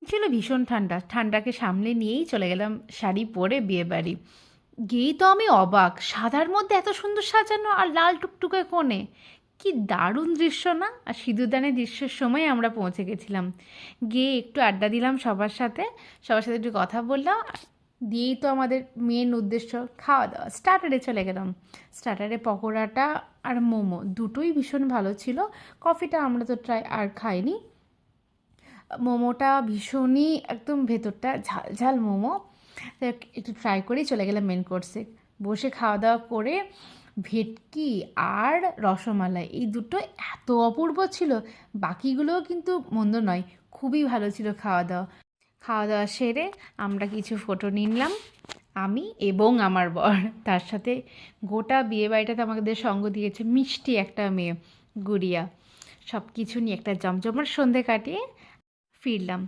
ছিল ভীষণ ঠান্ডা, ঠান্ডাকে সামলে নিয়েই চলে গেলাম শাড়ি পরে বিয়েবাড়ি। গিয়েই তো আমি অবাক, সাদার মধ্যে এত সুন্দর সাজানো আর লাল টুকটুকে কোণে, কি দারুণ দৃশ্য না? আর সিঁদুরদানের দৃশ্যের সময় আমরা পৌঁছে গেছিলাম। গিয়ে একটু আড্ডা দিলাম সবার সাথে একটু কথা বললাম। দিয়েই তো আমাদের মেন উদ্দেশ্য খাওয়া দাওয়া, স্টার্টারে চলে গেলাম। স্টার্টারে পকোড়াটা আর মোমো দুটোই ভীষণ ভালো ছিল। কফিটা আমরা তো আর খাইনি। মোমোটা ভীষণই একদম ভেতরটা ঝাল ঝাল মোমো। তো একটু ট্রাই করেই চলে গেলাম মেন কোর্সে। বসে খাওয়া দাওয়া করে ভেটকি আর রসমালাই এই দুটো এত অপূর্ব ছিল, বাকিগুলোও কিন্তু মন্দ নয়, খুবই ভালো ছিল খাওয়া দাওয়া। খাওয়া দাওয়া সেরে আমরা কিছু ফটো নিলাম, আমি এবং আমার বর। তার সাথে গোটা বিয়েবাড়িটাতে আমাদের সঙ্গ দিয়েছে মিষ্টি একটা মেয়ে, গুড়িয়া। সব কিছু নিয়ে একটা জমজমাট সন্ধে কাটিয়ে ফিরলাম।